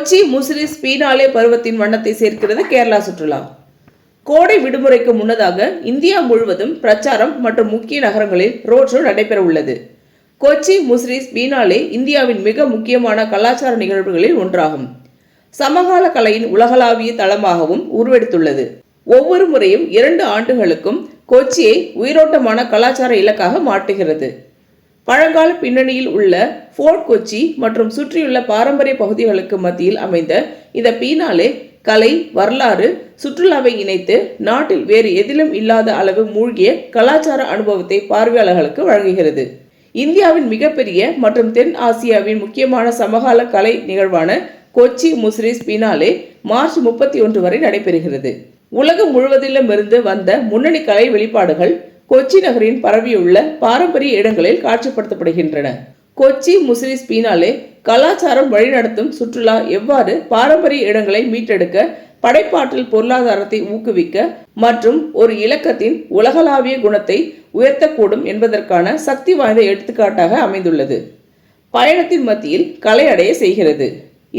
கொச்சி முசிறி ஸ்பீனாலே பருவத்தின் வண்ணத்தை சேர்க்கிறது கேரளா சுற்றுலா. கோடை விடுமுறைக்கு முன்னதாக இந்தியா முழுவதும் பிரச்சாரம் மற்றும் முக்கிய நகரங்களில் ரோட் ஷோ நடைபெற உள்ளது. கொச்சி முசிறி ஸ்பீனாலே இந்தியாவின் மிக முக்கியமான கலாச்சார நிகழ்வுகளில் ஒன்றாகும். சமகால கலையின் உலகளாவிய தளமாகவும் உருவெடுத்துள்ளது. ஒவ்வொரு முறையும் 2 ஆண்டுகளுக்கும் கொச்சியை உயிரோட்டமான கலாச்சார இலக்காக மாற்றுகிறது. பழங்கால பின்னணியில் உள்ள ஃபோர்ட் கொச்சி மற்றும் சுற்றியுள்ள பாரம்பரிய பகுதிகளுக்கு மத்தியில் அமைந்த இந்த பீனாலே கலை, வரலாறு, சுற்றுலாவை இணைத்து நாட்டில் வேறு எதிலும் இல்லாத அளவு மூழ்கிய கலாச்சார அனுபவத்தை பார்வையாளர்களுக்கு வழங்குகிறது. இந்தியாவின் மிகப்பெரிய மற்றும் தென் ஆசியாவின் முக்கியமான சமகால கலை நிகழ்வான கொச்சி முசிறி ஸ்பீனாலே மார்ச் 31 வரை நடைபெறுகிறது. உலகம் முழுவதிலும் இருந்து வந்த முன்னணி கலை வெளிப்பாடுகள் கொச்சி நகரின் பரவியுள்ள பாரம்பரிய இடங்களில் காட்சிப்படுத்தப்படுகின்றன. கொச்சி முசிறி ஸ்பீனாலே கலாச்சாரம் வழிநடத்தும் சுற்றுலா எவ்வாறு பாரம்பரிய இடங்களை மீட்டெடுக்க, படைப்பாற்றல் பொருளாதாரத்தை ஊக்குவிக்க மற்றும் ஒரு இலக்கத்தின் உலகளாவிய குணத்தை உயர்த்தக்கூடும் என்பதற்கான சக்தி வாய்ந்த எடுத்துக்காட்டாக அமைந்துள்ளது. பயணத்தின் மத்தியில் கலை அடைய செய்கிறது.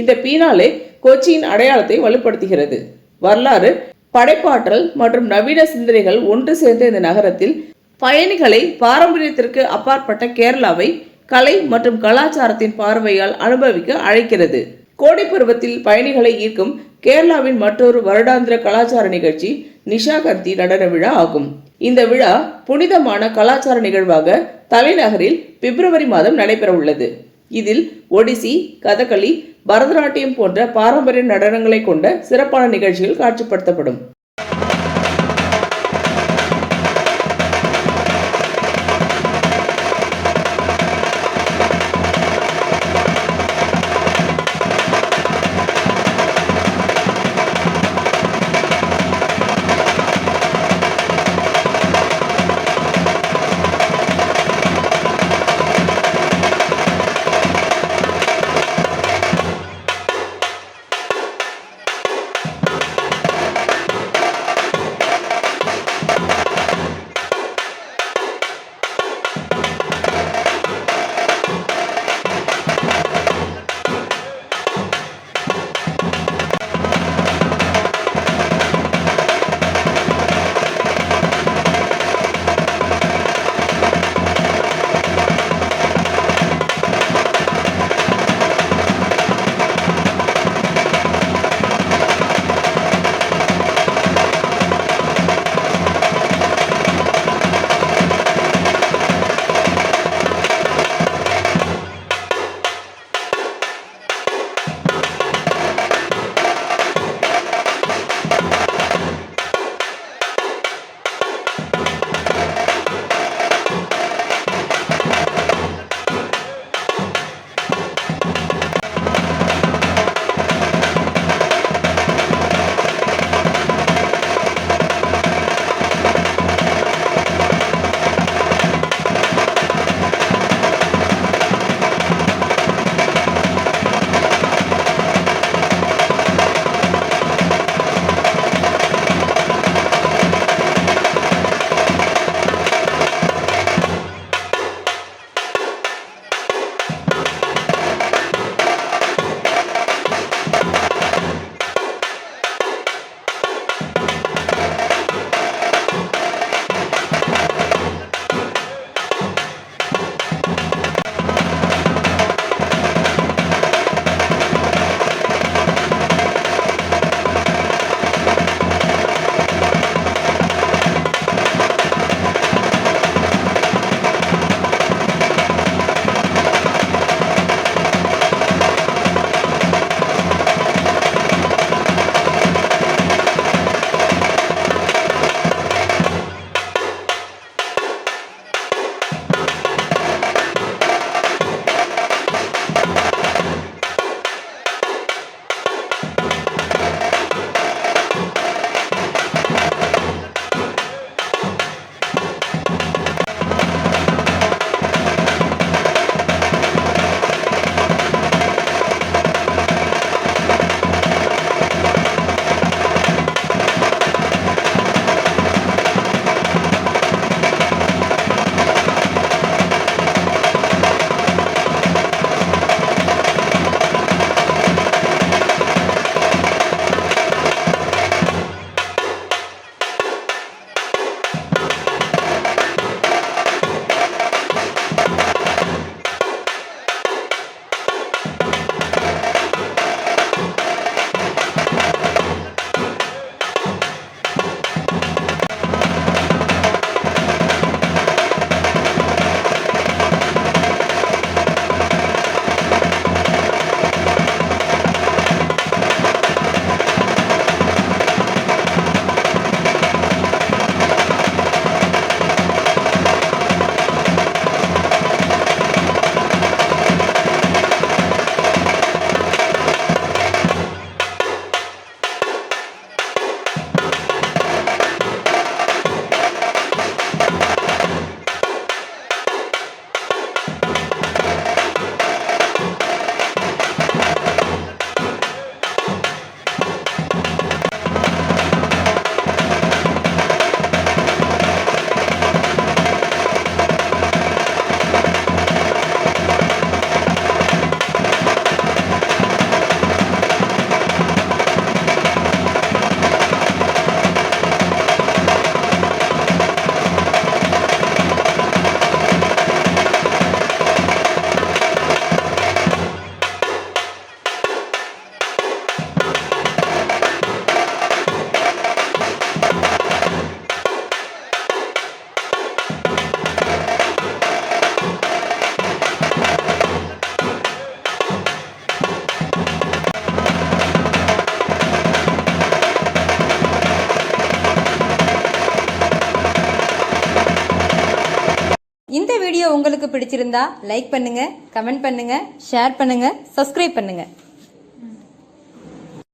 இந்த பீனாலே கொச்சியின் அடையாளத்தை வலுப்படுத்துகிறது. வரலாறு, படைப்பாற்றல் மற்றும் நவீன சிந்தனைகள் ஒன்று சேர்ந்த இந்த நகரத்தில் பயணிகளை பாரம்பரியத்திற்கு அப்பாற்பட்ட கேரளாவை கலை மற்றும் கலாச்சாரத்தின் பார்வையால் அனுபவிக்க அழைக்கிறது. கோடை பருவத்தில் பயணிகளை ஈர்க்கும் கேரளாவின் மற்றொரு வருடாந்திர கலாச்சார நிகழ்ச்சி நிஷாகந்தி நடன விழா ஆகும். இந்த விழா புனிதமான கலாச்சார நிகழ்வாக தலைநகரில் பிப்ரவரி மாதம் நடைபெற உள்ளது. இதில் ஒடிசி, கதகளி, பரதநாட்டியம் போன்ற பாரம்பரிய நடனங்களை கொண்ட சிறப்பான நிகழ்ச்சிகள் காட்சிப்படுத்தப்படும். இந்த வீடியோ உங்களுக்கு பிடிச்சிருந்தா லைக் பண்ணுங்க, கமெண்ட் பண்ணுங்க, ஷேர் பண்ணுங்க, சப்ஸ்கிரைப் பண்ணுங்க.